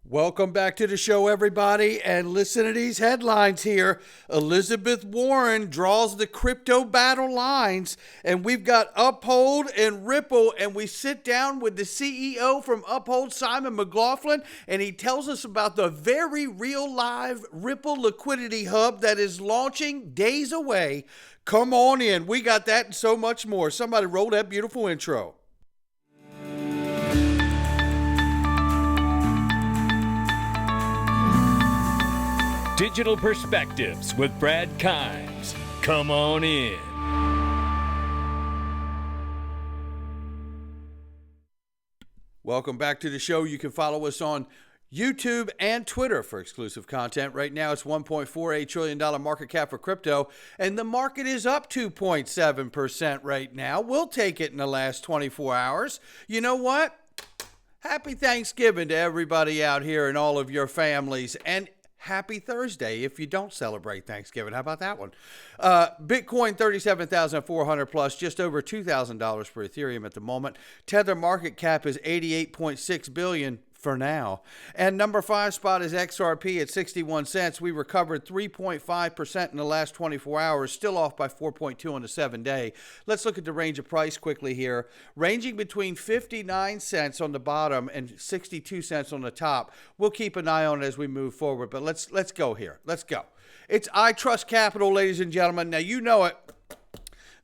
Welcome back to the show, everybody, and listen to these headlines here. Elizabeth Warren draws the crypto battle lines, and we've got Uphold and Ripple, and we sit down with the CEO from Uphold, Simon McLaughlin, and he tells us about the very real live Ripple liquidity hub that is launching days away. Come on in. We got that and so much more. Somebody roll that beautiful intro. Digital Perspectives with Brad Kimes. Come on in. Welcome back to the show. You can follow us on YouTube and Twitter for exclusive content. Right now, it's $1.48 trillion market cap for crypto, and the market is up 2.7% right now. We'll take it in the last 24 hours. You know what? Happy Thanksgiving to everybody out here and all of your families. And happy Thursday if you don't celebrate Thanksgiving. How about that one? Bitcoin 37,400 plus, just over $2,000 for Ethereum at the moment. Tether market cap is 88.6 billion for now. And number 5 spot is XRP at 61 cents. We recovered 3.5% in the last 24 hours, still off by 4.2 on the 7-day. Let's look at the range of price quickly here. Ranging between 59 cents on the bottom and 62 cents on the top. We'll keep an eye on it as we move forward, but let's go here. Let's go. It's I Trust Capital, ladies and gentlemen. Now, you know it.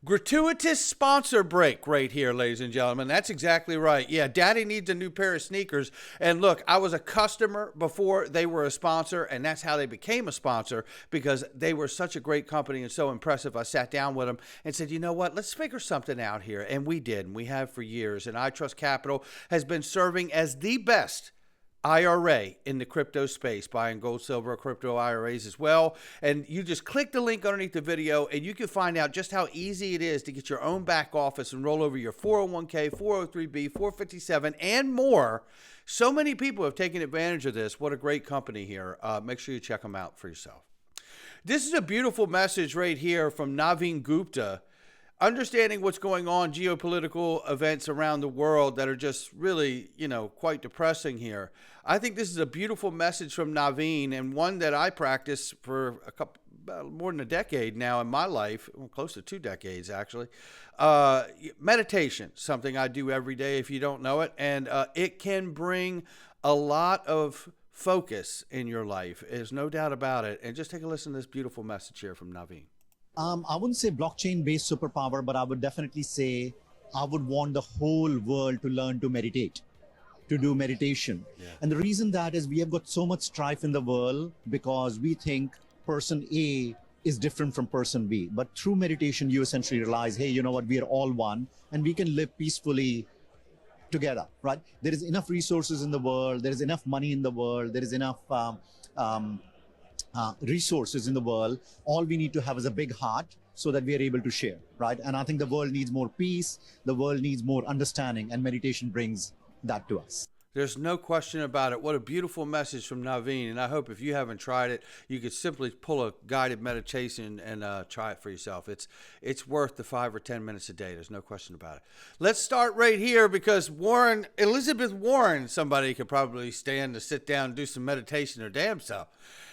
Gratuitous sponsor break right here, ladies and gentlemen. That's exactly right. Yeah, Daddy needs a new pair of sneakers. And look, I was a customer before they were a sponsor, and that's how they became a sponsor, because they were such a great company and so impressive. I sat down with them and said, you know what, let's figure something out here. And we did, and we have for years. And I Trust Capital has been serving as the best IRA in the crypto space, buying gold, silver, crypto IRAs as well. And you just click the link underneath the video and you can find out just how easy it is to get your own back office and roll over your 401k, 403b, 457, and more. So many people have taken advantage of this. What a great company here. Make sure you check them out for yourself. This is a beautiful message right here from Navin Gupta. Understanding what's going on, geopolitical events around the world that are just really, quite depressing here. I think this is a beautiful message from Navin, and one that I practice for more than a decade now in my life, close to 2 decades actually. Meditation, something I do every day if you don't know it, and it can bring a lot of focus in your life. There's no doubt about it. And just take a listen to this beautiful message here from Navin. I wouldn't say blockchain-based superpower, but I would definitely say I would want the whole world to learn to meditate, to do meditation. Yeah. And the reason that is we have got so much strife in the world because we think person A is different from person B. But through meditation, you essentially realize, hey, you know what, we are all one and we can live peacefully together, right? There is enough resources in the world. There is enough money in the world. There is enough resources in the world. All we need to have is a big heart so that we are able to share, right? And I think the world needs more peace. The world needs more understanding, and meditation brings that to us. There's no question about it. What a beautiful message from Navin. And I hope if you haven't tried it, you could simply pull a guided meditation and try it for yourself. It's worth the 5 or 10 minutes a day. There's no question about it. Let's start right here because Elizabeth Warren, somebody could probably stand to sit down and do some meditation or damn self.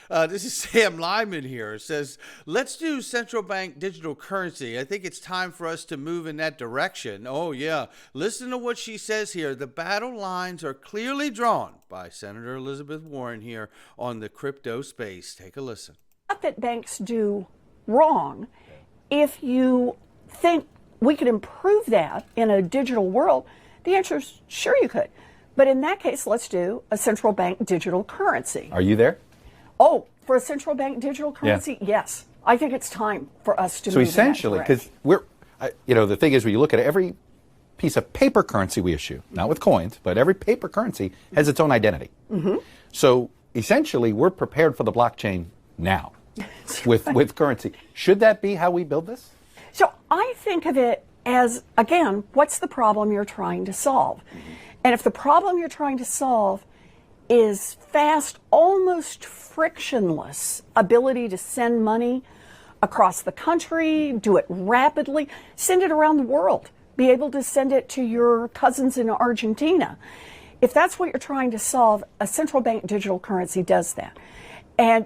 This is Sam Lyman here. It says, let's do central bank digital currency. I think it's time for us to move in that direction. Oh, yeah. Listen to what she says here. The battle lines are clearly drawn by Senator Elizabeth Warren here on the crypto space. Take a listen. Not that banks do wrong. If you think we could improve that in a digital world, the answer is sure you could. But in that case, let's do a central bank digital currency. Are you there? Oh, for a central bank digital currency? Yeah. Yes. I think it's time for us to move in that direction. So essentially, because the thing is, when you look at every piece of paper currency we issue, not with coins, but every paper currency has its own identity. Mm-hmm. So essentially, we're prepared for the blockchain now with currency. Should that be how we build this? So I think of it as, again, what's the problem you're trying to solve? Mm-hmm. And if the problem you're trying to solve is fast, almost frictionless ability to send money across the country, do it rapidly, send it around the world, be able to send it to your cousins in Argentina. If that's what you're trying to solve, a central bank digital currency does that. And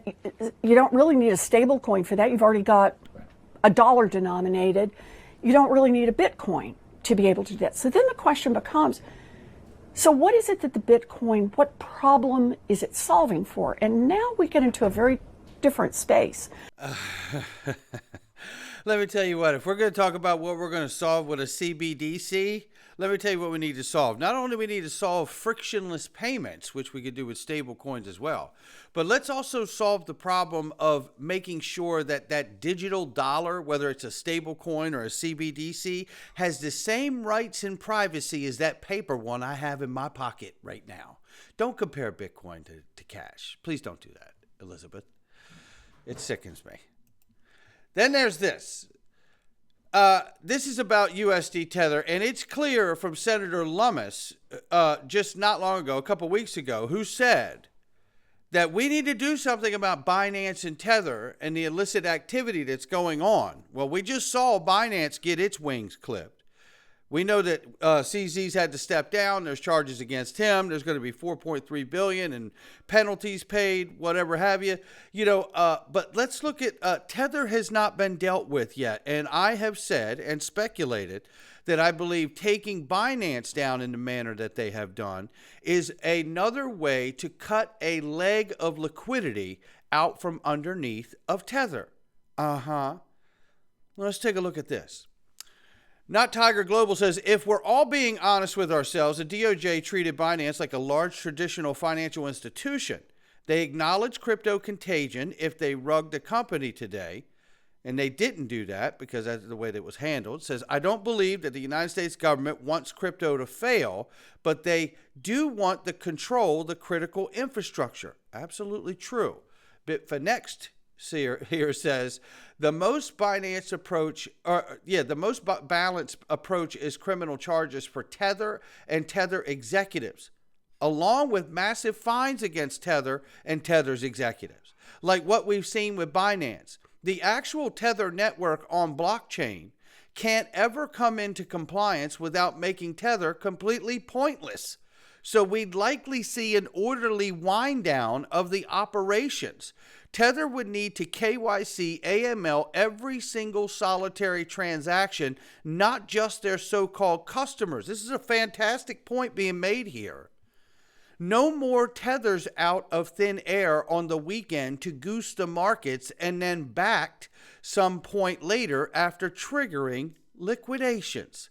you don't really need a stable coin for that. You've already got a dollar denominated. You don't really need a Bitcoin to be able to do that. So then the question becomes, so what is it that the Bitcoin, what problem is it solving for? And now we get into a very different space. Let me tell you what, if we're going to talk about what we're going to solve with a CBDC, let me tell you what we need to solve. Not only do we need to solve frictionless payments, which we could do with stable coins as well, but let's also solve the problem of making sure that that digital dollar, whether it's a stable coin or a CBDC, has the same rights and privacy as that paper one I have in my pocket right now. Don't compare Bitcoin to cash. Please don't do that, Elizabeth. It sickens me. Then there's this. This is about USD Tether, and it's clear from Senator Lummis just not long ago, a couple weeks ago, who said that we need to do something about Binance and Tether and the illicit activity that's going on. Well, we just saw Binance get its wings clipped. We know that CZ's had to step down. There's charges against him. There's going to be $4.3 billion in penalties paid, whatever have you. But let's look at Tether has not been dealt with yet. And I have said and speculated that I believe taking Binance down in the manner that they have done is another way to cut a leg of liquidity out from underneath of Tether. Let's take a look at this. Not Tiger Global says, if we're all being honest with ourselves, the DOJ treated Binance like a large traditional financial institution. They acknowledged crypto contagion if they rugged the company today, and they didn't do that because that's the way that it was handled. It says, I don't believe that the United States government wants crypto to fail, but they do want to control the critical infrastructure. Absolutely true. Bitfinex here says the most balanced approach is criminal charges for Tether and Tether executives, along with massive fines against Tether and Tether's executives, like what we've seen with Binance. The actual Tether network on blockchain can't ever come into compliance without making Tether completely pointless. So we'd likely see an orderly wind down of the operations. Tether would need to KYC AML every single solitary transaction, not just their so-called customers. This is a fantastic point being made here. No more Tethers out of thin air on the weekend to goose the markets and then backed some point later after triggering liquidations.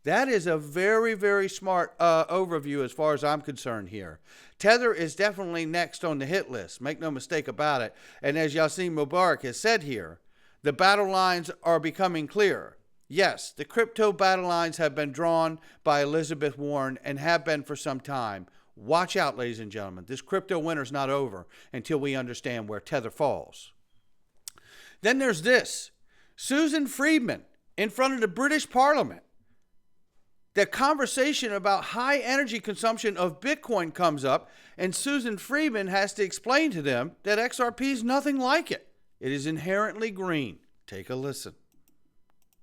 That is a very, very smart overview as far as I'm concerned here. Tether is definitely next on the hit list. Make no mistake about it. And as Yassin Mubarak has said here, the battle lines are becoming clear. Yes, the crypto battle lines have been drawn by Elizabeth Warren and have been for some time. Watch out, ladies and gentlemen. This crypto winter's not over until we understand where Tether falls. Then there's this. Susan Friedman in front of the British Parliament. The conversation about high energy consumption of Bitcoin comes up, and Susan Friedman has to explain to them that XRP is nothing like it. It is inherently green. Take a listen.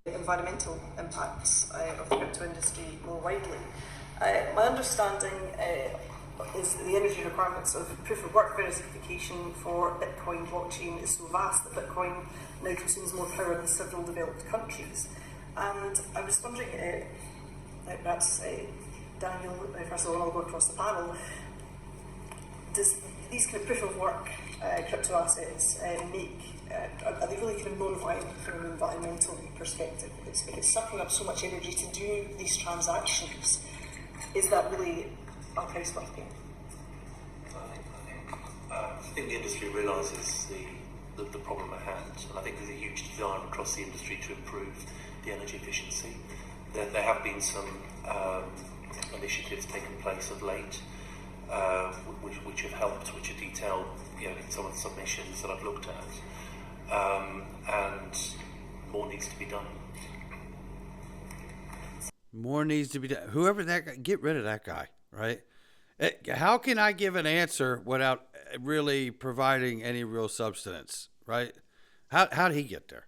Environmental impacts of the crypto industry more widely. My understanding is that the energy requirements of proof of work verification for Bitcoin blockchain is so vast that Bitcoin now consumes more power than several developed countries. And I was wondering, perhaps Daniel, first of all, I'll go across the panel. Does these kind of proof of work crypto assets are they really kind of non-viable from an environmental perspective? It's sucking up so much energy to do these transactions. Is that really our price worth paying? I think the industry realises the problem at hand, and I think there's a huge desire across the industry to improve the energy efficiency. There have been some initiatives taking place of late, which have helped, which are detailed, in some of the submissions that I've looked at, and more needs to be done. More needs to be done. Whoever that guy, get rid of that guy, right? How can I give an answer without really providing any real substance, right? How did he get there?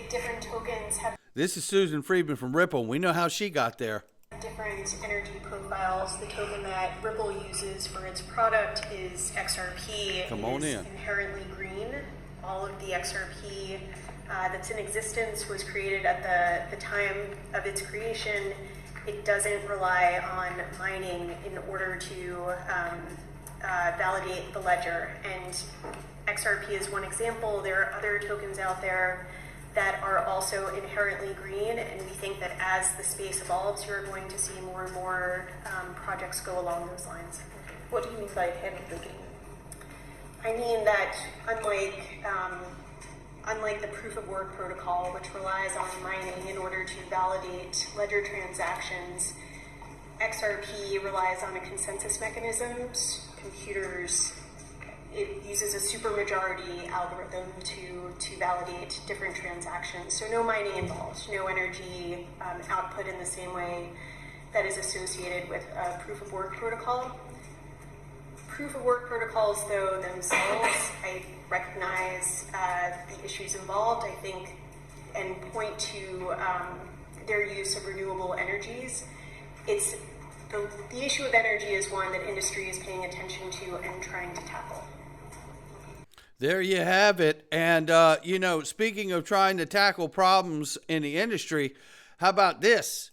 Different tokens have This is Susan Friedman from Ripple. We know how she got there. different energy profiles. The token that Ripple uses for its product is XRP. Come on in. Inherently green. All of the XRP that's in existence was created at the time of its creation. It doesn't rely on mining in order to validate the ledger. And XRP is one example. There are other tokens out there that are also inherently green, and we think that as the space evolves, you're going to see more and more projects go along those lines. What do you mean by inherently green? I mean that unlike the proof of work protocol, which relies on mining in order to validate ledger transactions, XRP relies on a consensus mechanisms. Computers, it uses a supermajority algorithm to validate different transactions. So no mining involved, no energy output in the same way that is associated with a proof of work protocol. Proof of work protocols, though, themselves, I recognize the issues involved, I think, and point to their use of renewable energies. It's the issue of energy is one that industry is paying attention to and trying to tackle. There you have it. And, speaking of trying to tackle problems in the industry, how about this?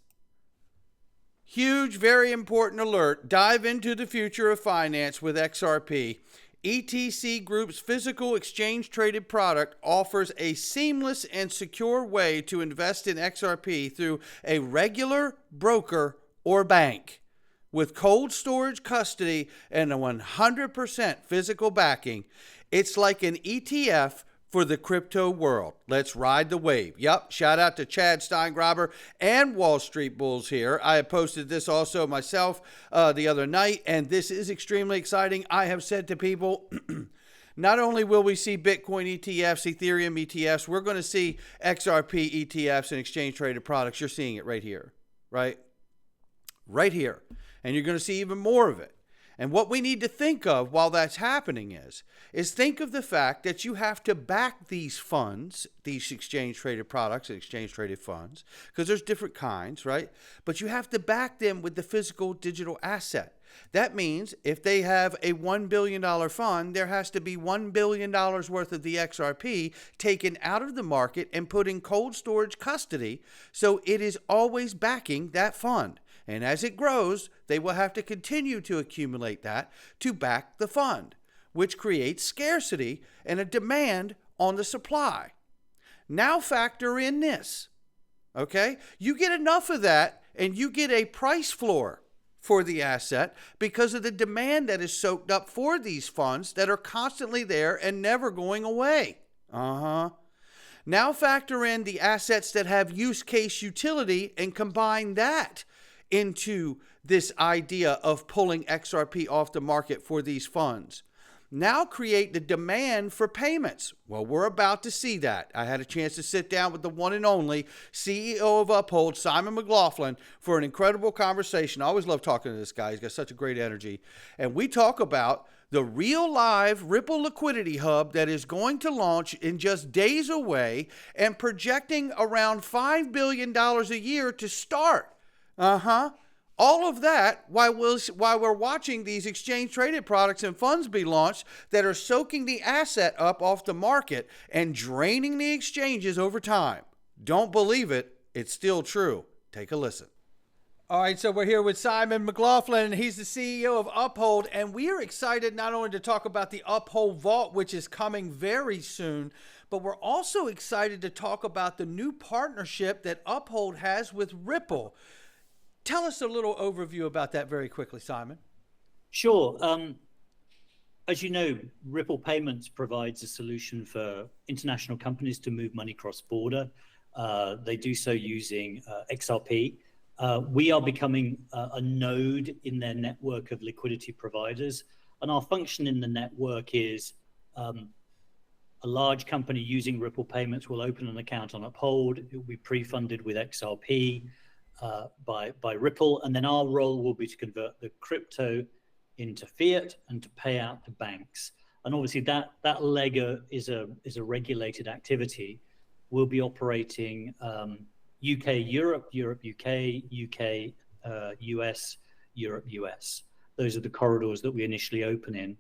Huge, very important alert. Dive into the future of finance with XRP. ETC Group's physical exchange-traded product offers a seamless and secure way to invest in XRP through a regular broker or bank. With cold storage custody and a 100% physical backing, it's like an ETF for the crypto world. Let's ride the wave. Yep, shout out to Chad Steingraber and Wall Street Bulls here. I have posted this also myself the other night, and this is extremely exciting. I have said to people, not only will we see Bitcoin ETFs, Ethereum ETFs, we're going to see XRP ETFs and exchange-traded products. You're seeing it right here, right? Right here. And you're going to see even more of it. And what we need to think of while that's happening is think of the fact that you have to back these funds, these exchange-traded products and exchange-traded funds, because there's different kinds, right? But you have to back them with the physical digital asset. That means if they have a $1 billion fund, there has to be $1 billion worth of the XRP taken out of the market and put in cold storage custody, so it is always backing that fund. And as it grows, they will have to continue to accumulate that to back the fund, which creates scarcity and a demand on the supply. Now factor in this, okay? You get enough of that and you get a price floor for the asset because of the demand that is soaked up for these funds that are constantly there and never going away. Now factor in the assets that have use case utility and combine that into this idea of pulling XRP off the market for these funds. Now create the demand for payments. Well, we're about to see that. I had a chance to sit down with the one and only CEO of Uphold, Simon McLaughlin, for an incredible conversation. I always love talking to this guy. He's got such a great energy. And we talk about the real live Ripple liquidity hub that is going to launch in just days away and projecting around $5 billion a year to start. All of that while we're watching these exchange-traded products and funds be launched that are soaking the asset up off the market and draining the exchanges over time. Don't believe it. It's still true. Take a listen. All right, so we're here with Simon McLaughlin. He's the CEO of Uphold, and we are excited not only to talk about the Uphold Vault, which is coming very soon, but we're also excited to talk about the new partnership that Uphold has with Ripple. Tell us a little overview about that very quickly, Simon. Sure. As you know, Ripple Payments provides a solution for international companies to move money cross-border. They do so using XRP. We are becoming a node in their network of liquidity providers. And our function in the network is a large company using Ripple Payments will open an account on Uphold. It will be pre-funded with XRP. By Ripple, and then our role will be to convert the crypto into fiat and to pay out to banks. And obviously that leg is a regulated activity. We'll be operating UK, Europe, UK, US, Europe, US. Those are the corridors that we initially open in.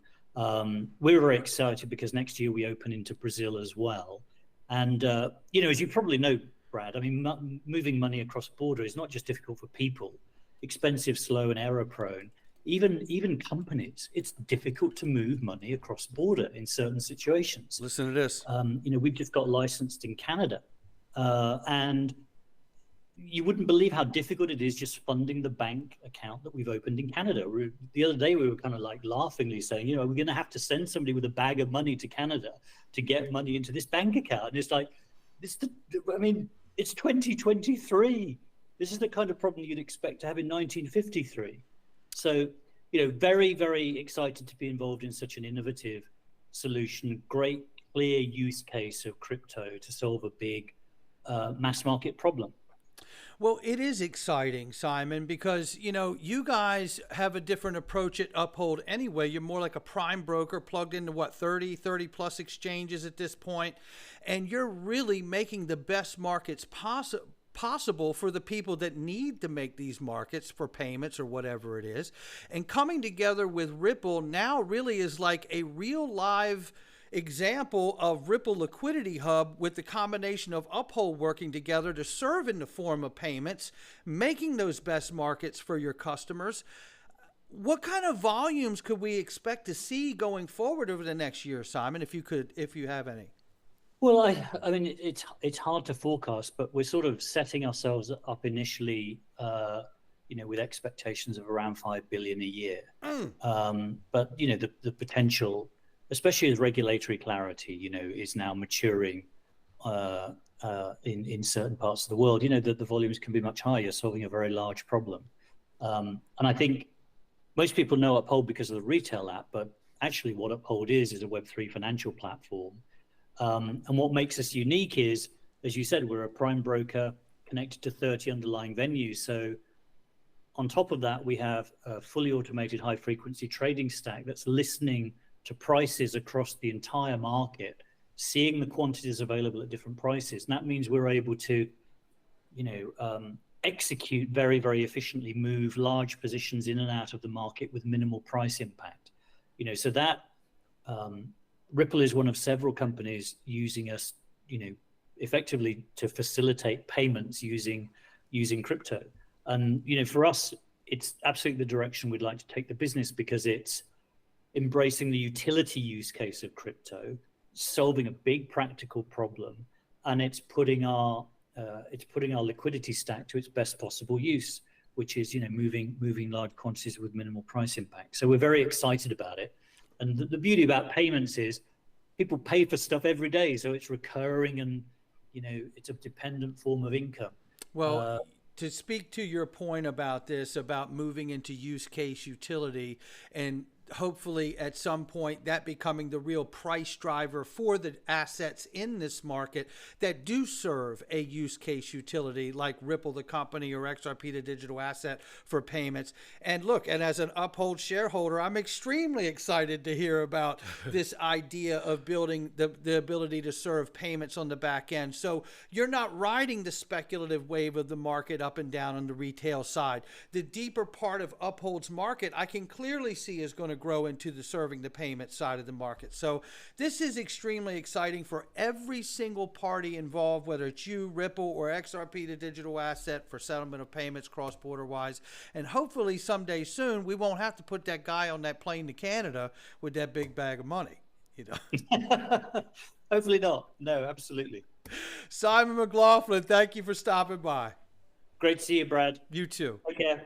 We're very excited because next year we open into Brazil as well. And, as you probably know, Brad, I mean, moving money across border is not just difficult for people, expensive, slow, and error prone. Even companies, it's difficult to move money across border in certain situations. Listen to this. We've just got licensed in Canada, and you wouldn't believe how difficult it is just funding the bank account that we've opened in Canada. The other day, we were kind of like laughingly saying, we're going to have to send somebody with a bag of money to Canada to get money into this bank account. And it's like, it's 2023. This is the kind of problem you'd expect to have in 1953. So, very, very excited to be involved in such an innovative solution, great, clear use case of crypto to solve a big mass market problem. Well, it is exciting, Simon, because, you guys have a different approach at Uphold anyway. You're more like a prime broker plugged into 30 plus exchanges at this point, and you're really making the best markets possible for the people that need to make these markets for payments or whatever it is. And coming together with Ripple now really is like a real live example of Ripple Liquidity Hub with the combination of Uphold working together to serve in the form of payments, making those best markets for your customers. What kind of volumes could we expect to see going forward over the next year, Simon, if you have any? Well, I mean, it's hard to forecast, but we're sort of setting ourselves up initially, with expectations of around 5 billion a year. But the potential, especially as regulatory clarity, is now maturing in certain parts of the world. That the volumes can be much higher, solving a very large problem. And I think most people know Uphold because of the retail app, but actually what Uphold is a Web3 financial platform. And what makes us unique is, as you said, we're a prime broker connected to 30 underlying venues. So on top of that, we have a fully automated high frequency trading stack that's listening to prices across the entire market, seeing the quantities available at different prices. And that means we're able to, execute very, very efficiently, move large positions in and out of the market with minimal price impact. So that Ripple is one of several companies using us, effectively to facilitate payments using crypto. And, for us, it's absolutely the direction we'd like to take the business because it's embracing the utility use case of crypto, solving a big practical problem, and it's putting our liquidity stack to its best possible use, which is moving large quantities with minimal price impact. So we're very excited about it. And the beauty about payments is people pay for stuff every day, so it's recurring and it's a dependent form of income. Well, to speak to your point about this, about moving into use case utility, and hopefully at some point that becoming the real price driver for the assets in this market that do serve a use case utility like Ripple, the company, or XRP, the digital asset for payments. And look, and as an Uphold shareholder, I'm extremely excited to hear about this idea of building the ability to serve payments on the back end. So you're not riding the speculative wave of the market up and down on the retail side. The deeper part of Uphold's market, I can clearly see is going to grow into the serving the payment side of the market. So this is extremely exciting for every single party involved, whether it's you, Ripple, or XRP, the digital asset for settlement of payments cross-border wise. And hopefully someday soon, we won't have to put that guy on that plane to Canada with that big bag of money. Hopefully not. No, absolutely. Simon McLaughlin, thank you for stopping by. Great to see you, Brad. You too. Okay.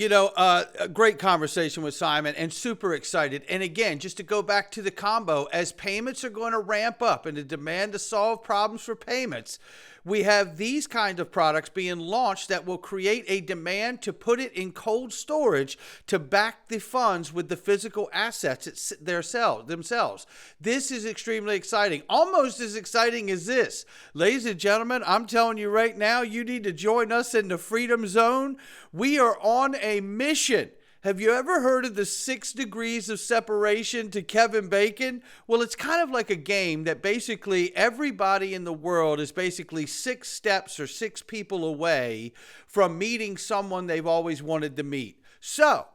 A great conversation with Simon and super excited. And again, just to go back to the combo, as payments are going to ramp up and the demand to solve problems for payments, we have these kinds of products being launched that will create a demand to put it in cold storage to back the funds with the physical assets themselves. This is extremely exciting, almost as exciting as this. Ladies and gentlemen, I'm telling you right now, you need to join us in the Freedom Zone. We are on a mission Have you ever heard of the 6 degrees of separation to Kevin Bacon? Well, it's kind of like a game that basically everybody in the world is basically 6 steps or 6 people away from meeting someone they've always wanted to meet. So,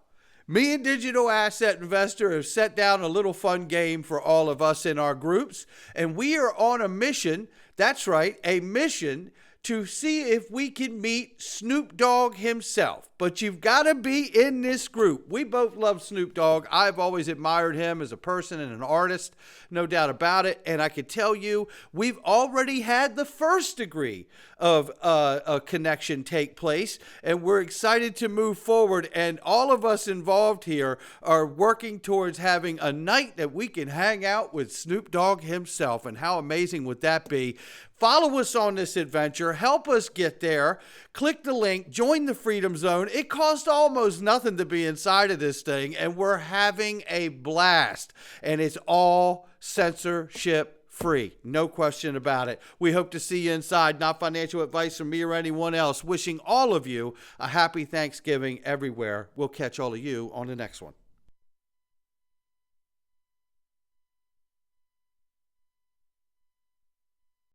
me and Digital Asset Investor have set down a little fun game for all of us in our groups, and we are on a mission. That's right, a mission to see if we can meet Snoop Dogg himself. But you've got to be in this group. We both love Snoop Dogg. I've always admired him as a person and an artist, no doubt about it. And I can tell you, we've already had the first degree of a connection take place, and we're excited to move forward. And all of us involved here are working towards having a night that we can hang out with Snoop Dogg himself. And how amazing would that be? Follow us on this adventure. Help us get there. Click the link. Join the Freedom Zone. It costs almost nothing to be inside of this thing, and we're having a blast. And it's all censorship free. No question about it. We hope to see you inside. Not financial advice from me or anyone else. Wishing all of you a happy Thanksgiving everywhere. We'll catch all of you on the next one.